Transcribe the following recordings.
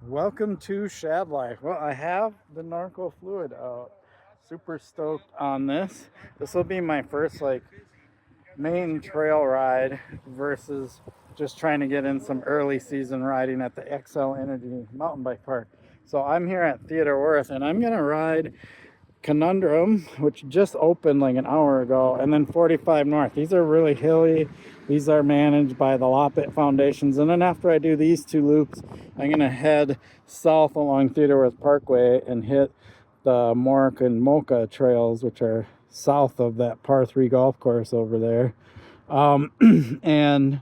Welcome to Shad Life. Well, I have the NORCO Fluid out. Super stoked on this. This will be my first main trail ride versus just trying to get in some early season riding at the XL Energy Mountain Bike Park. So I'm here at Theodore Wirth and I'm gonna ride Conundrum, which just opened like an hour ago, and then 45 North. These are really hilly. These are managed by the Loppet Foundations. And then after I do these two loops, I'm gonna head south along Theodore Wirth Parkway and hit the Mork and Mocha trails, which are south of that par 3 golf course over there, and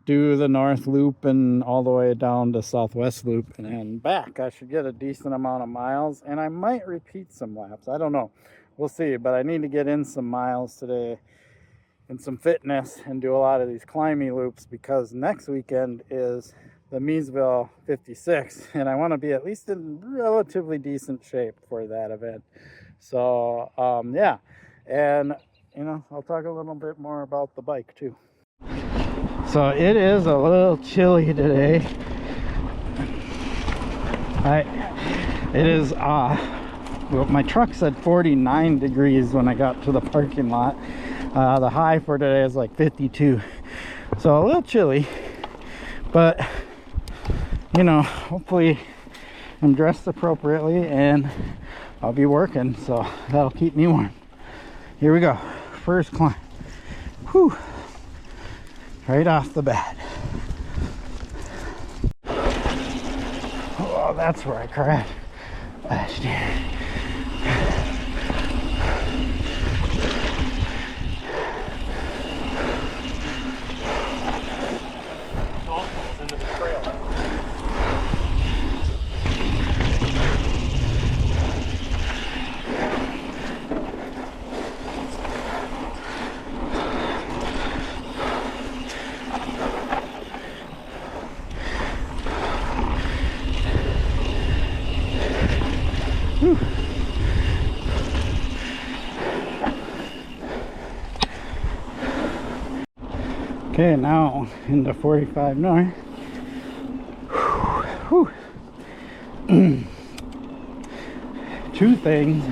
do the north loop and all the way down to southwest loop and back. I should get a decent amount of miles, and I might repeat some laps. I don't know, we'll see, but I need to get in some miles today and some fitness and do a lot of these climbing loops, because next weekend is the Meesville 56 and I want to be at least in relatively decent shape for that event. So yeah, and I'll talk a little bit more about the bike too. So it is a little chilly today. It is well, my truck said 49 degrees when I got to the parking lot. The high for today is like 52, so a little chilly, but hopefully I'm dressed appropriately and I'll be working, so that'll keep me warm. Here we go, first climb. Whew. Right off the bat. Oh, that's where I crashed last year. Into the trail. Okay, now into 45 North. Whew. Two things.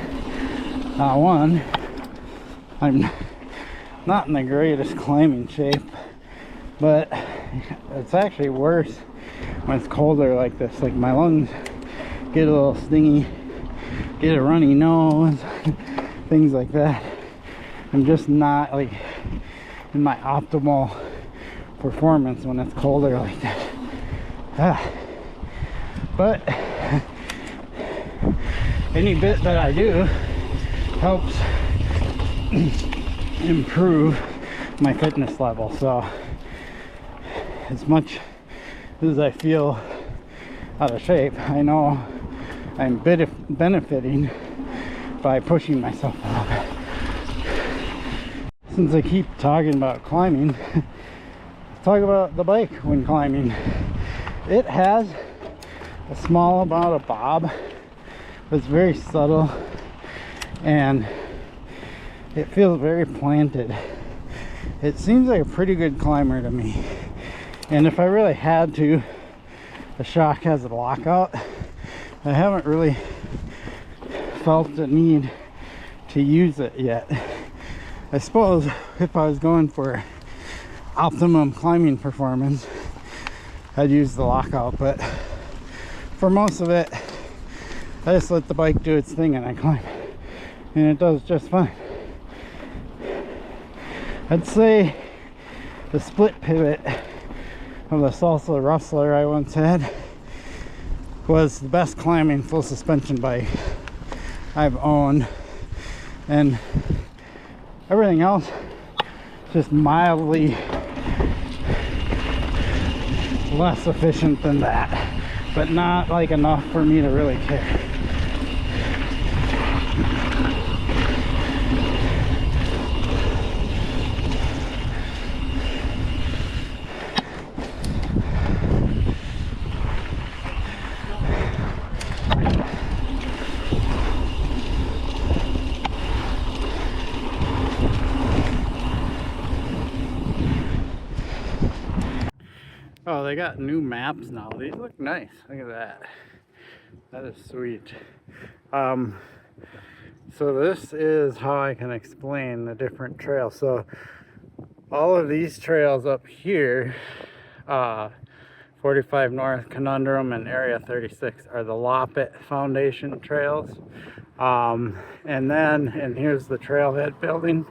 One, I'm not in the greatest climbing shape, but it's actually worse when it's colder like this. Like, my lungs get a little stingy, get a runny nose, things like that. I'm just not like in my optimal performance when it's colder like that. But any bit that I do helps improve my fitness level. So as much as I feel out of shape, I know I'm benefiting by pushing myself a little bit. Since I keep talking about climbing, let's talk about the bike when climbing. It has a small amount of bob, but it's very subtle and it feels very planted. It seems like a pretty good climber to me, and if I really had to, the shock has a lockout. I haven't really felt the need to use it yet. I suppose if I was going for optimum climbing performance, I'd use the lockout, but for most of it, I just let the bike do its thing and I climb, and it does just fine. I'd say the split pivot of the Salsa Rustler I once had was the best climbing full suspension bike I've owned, and everything else just mildly less efficient than that, but not like enough for me to really care. they got new maps now. These look nice. Look at that. That is sweet. So this is how I can explain the different trails. So all of these trails up here, 45 North, Conundrum, and Area 36 are the Loppet Foundation trails. And here's the trailhead building.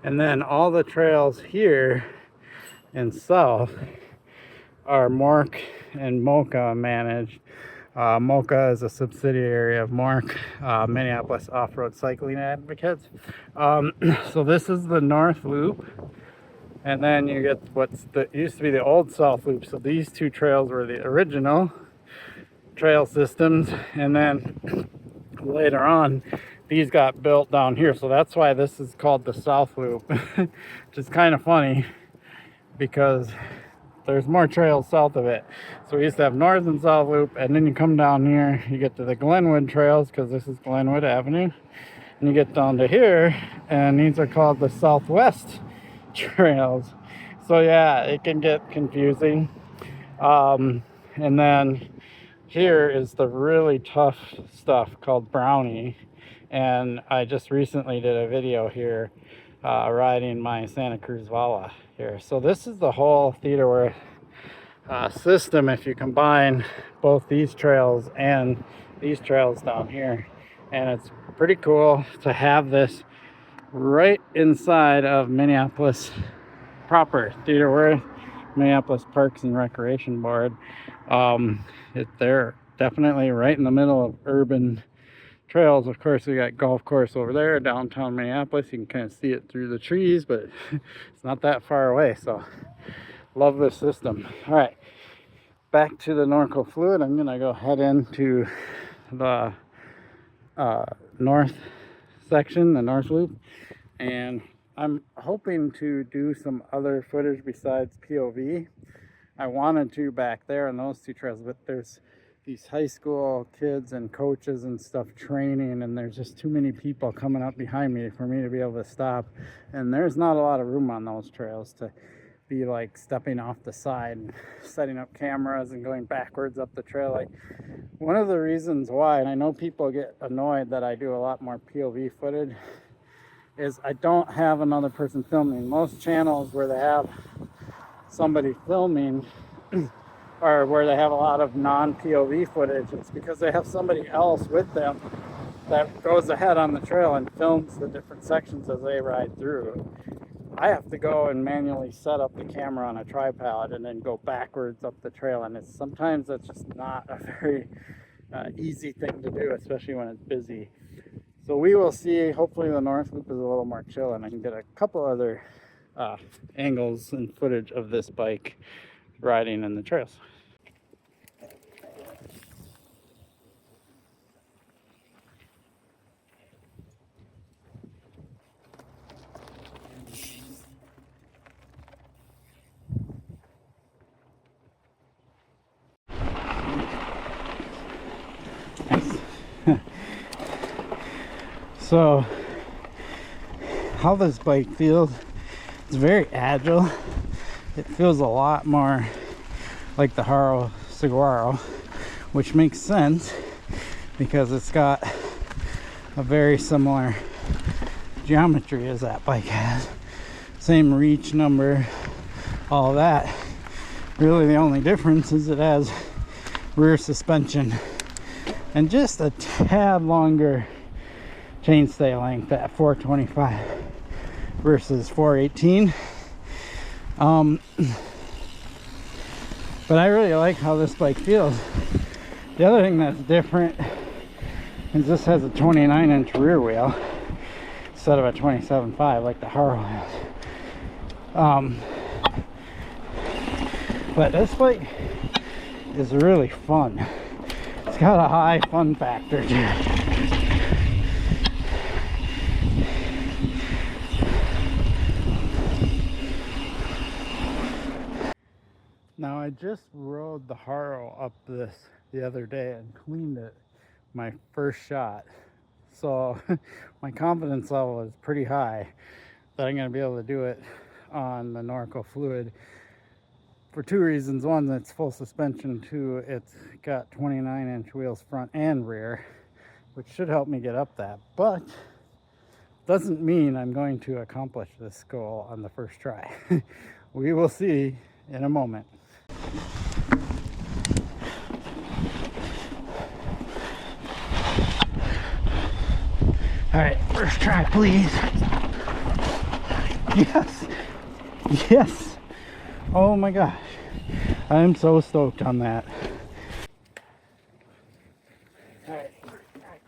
And then all the trails here in south are MORC and MOCA managed. MOCA is a subsidiary of MORC, Minneapolis Off-Road Cycling Advocates. So this is the North Loop, and then you get used to be the old South Loop. So these two trails were the original trail systems, and then later on these got built down here. So that's why this is called the South Loop, which is kind of funny because there's more trails south of it. So we used to have North and South Loop, and then you come down here, you get to the Glenwood trails, because this is Glenwood Avenue, and you get down to here, and these are called the Southwest trails. So yeah, it can get confusing. And then here is the really tough stuff called Brownie, and I just recently did a video here riding my Santa Cruz Vala here. So this is the whole Theodore Wirth system if you combine both these trails and these trails down here, and it's pretty cool to have this right inside of Minneapolis proper. Theodore Wirth, Minneapolis Parks and Recreation Board. They're definitely right in the middle of urban trails. Of course, we got golf course over there, downtown Minneapolis. You can kind of see it through the trees, but it's not that far away. So love this system. All right, back to the NORCO Fluid. I'm gonna go head into the north section, the North Loop, and I'm hoping to do some other footage besides POV. I wanted to back there on those two trails, but there's these high school kids and coaches and stuff training, and there's just too many people coming up behind me for me to be able to stop, and there's not a lot of room on those trails to be like stepping off the side and setting up cameras and going backwards up the trail. Like, one of the reasons why, and I know people get annoyed that I do a lot more POV footage, is I don't have another person filming. Most channels where they have somebody filming or where they have a lot of non-POV footage, it's because they have somebody else with them that goes ahead on the trail and films the different sections as they ride through. I have to go and manually set up the camera on a tripod and then go backwards up the trail, and sometimes that's just not a very easy thing to do, especially when it's busy. So we will see. Hopefully the North Loop is a little more chill, and I can get a couple other angles and footage of this bike riding in the trails. So how this bike feels, it's very agile. It feels a lot more like the Haro Saguaro, which makes sense because it's got a very similar geometry as that bike has. Same reach number, all that. Really the only difference is it has rear suspension and just a tad longer chainstay length at 425 versus 418. But I really like how this bike feels. The other thing that's different is this has a 29-inch rear wheel instead of a 27.5 like the Haro has. But this bike is really fun. It's got a high fun factor to it. Now I just rode the Haro up this the other day and cleaned it my first shot. So my confidence level is pretty high that I'm going to be able to do it on the NORCO Fluid for two reasons. One, it's full suspension. Two, it's got 29-inch wheels front and rear, which should help me get up that, but doesn't mean I'm going to accomplish this goal on the first try. We will see in a moment. All right, first try, please. Yes, yes. Oh my gosh, I'm so stoked on that. All right, first try,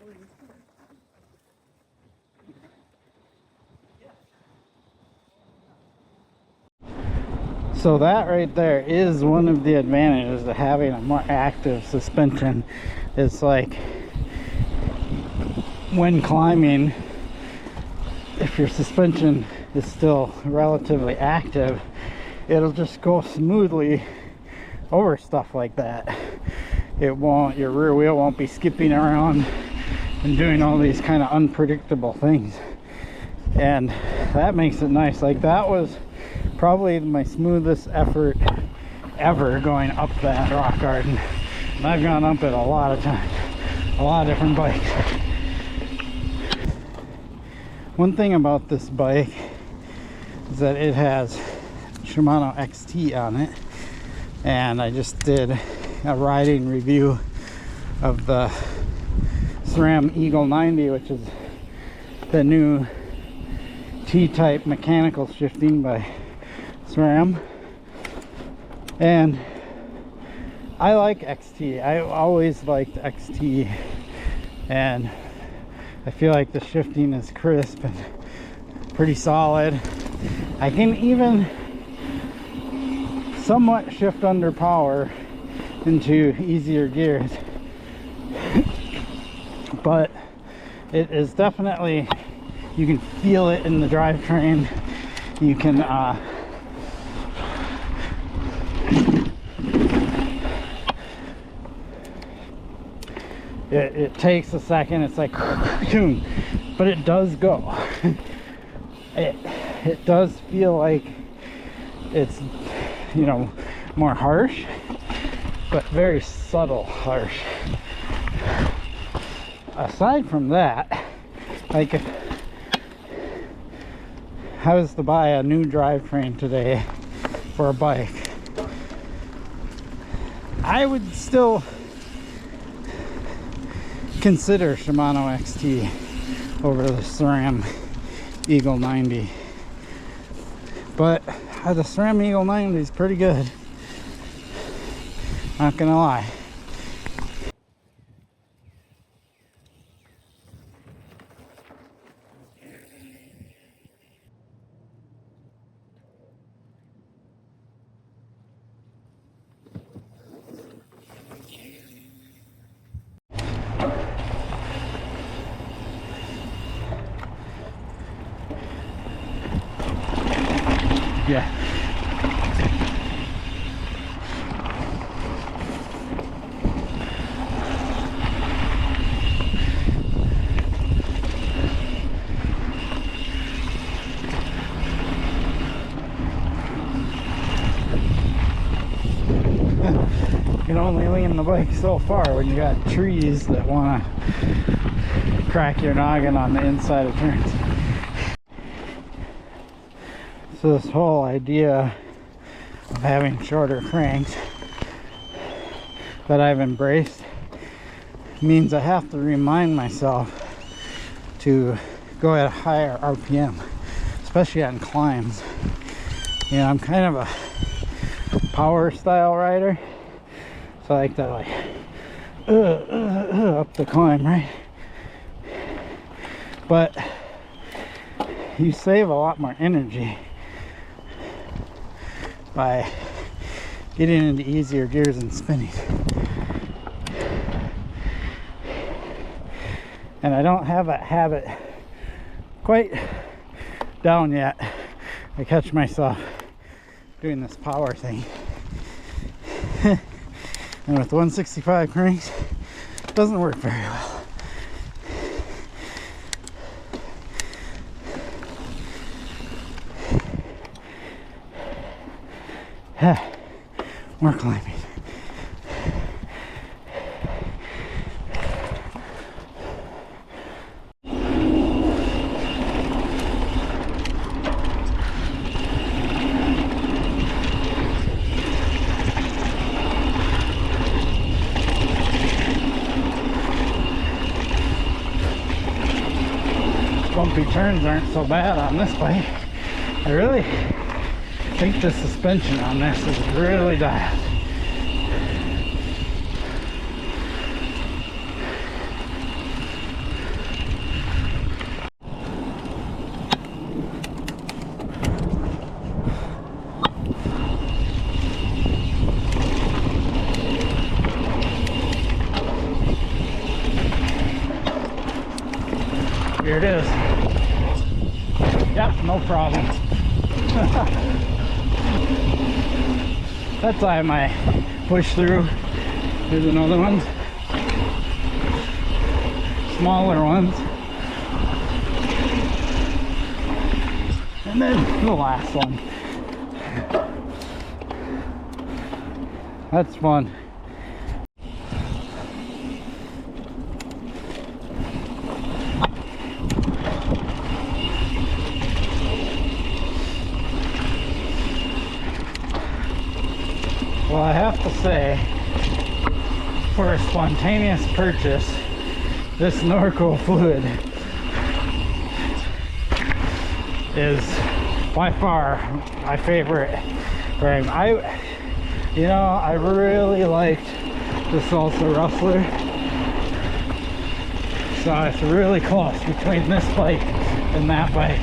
please. So that right there is one of the advantages of having a more active suspension. It's like when climbing, if your suspension is still relatively active, it'll just go smoothly over stuff like that. It won't, your rear wheel won't be skipping around and doing all these kind of unpredictable things, and that makes it nice. Like, that was probably my smoothest effort ever going up that rock garden, and I've gone up it a lot of times, a lot of different bikes. One thing about this bike is that it has Shimano XT on it, and I just did a riding review of the SRAM Eagle 90, which is the new T-type mechanical shifting by SRAM, and I like XT. I always liked XT, and I feel like the shifting is crisp and pretty solid. I can even somewhat shift under power into easier gears, but it is definitely, you can feel it in the drivetrain. You can it takes a second, it's like but it does go. It does feel like it's, you know, more harsh, but very subtle harsh. Aside from that, like, if I was to buy a new drivetrain today for a bike, I would still consider Shimano XT over the SRAM Eagle 90, but the SRAM Eagle 90 is pretty good, not gonna lie. Yeah. You can only lean the bike so far when you got trees that want to crack your noggin on the inside of turns. So this whole idea of having shorter cranks that I've embraced means I have to remind myself to go at a higher RPM, especially on climbs. You know, I'm kind of a power style rider, so I like to up the climb, right? But you save a lot more energy by getting into easier gears and spinning. And I don't have that habit quite down yet. I catch myself doing this power thing. And with 165 cranks, it doesn't work very well. More climbing. Bumpy turns aren't so bad on this bike. I really think the suspension on this is really dialed. Here it is. Yep, no problem. That time I pushed through. Here's another one. Smaller ones. And then the last one. That's fun. Well, I have to say, for a spontaneous purchase, this NORCO Fluid is by far my favorite frame. I really liked the Salsa Rustler, so it's really close between this bike and that bike.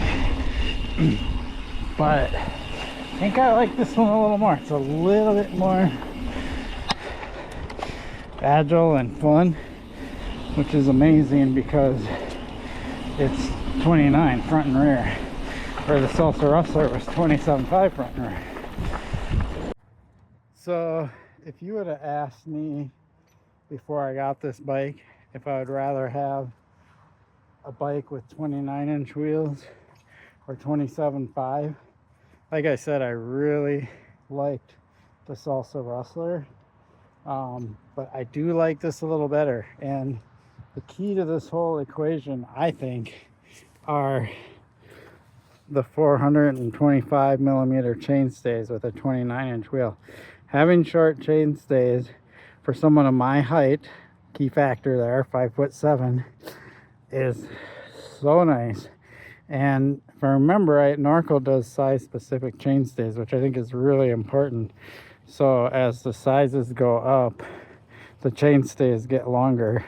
But I think I like this one a little more. It's a little bit more agile and fun, which is amazing because it's 29 front and rear, where the Salsa Rustler was 27.5 front and rear. So if you would have asked me before I got this bike if I would rather have a bike with 29-inch wheels or 27.5, like I said, I really liked the Salsa Rustler, but I do like this a little better. And the key to this whole equation, I think, are the 425 millimeter chainstays with a 29-inch wheel. Having short chainstays for someone of my height, key factor there, 5'7", is so nice. And if I remember right, NORCO does size specific chainstays, which I think is really important. So as the sizes go up, the chainstays get longer.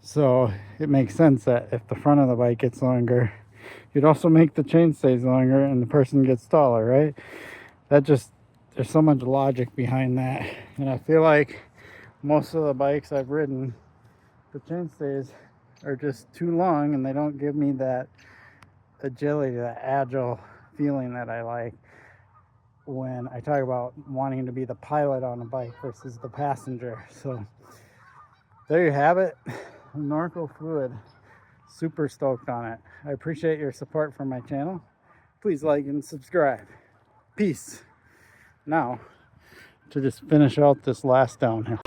So it makes sense that if the front of the bike gets longer, you'd also make the chainstays longer and the person gets taller, right? There's so much logic behind that. And I feel like most of the bikes I've ridden, the chainstays are just too long and they don't give me that agility, that agile feeling that I like when I talk about wanting to be the pilot on a bike versus the passenger. So there you have it. NORCO Fluid. Super stoked on it. I appreciate your support for my channel. Please like and subscribe. Peace. Now to just finish out this last downhill.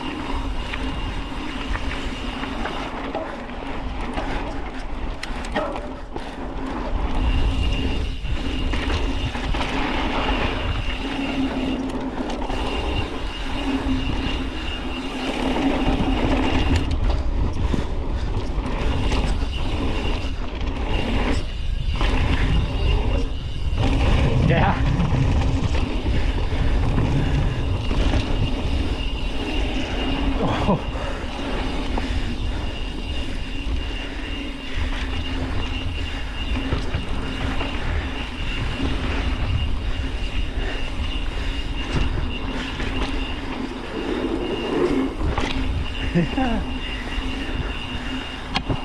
Yeah. Oh. Yeah.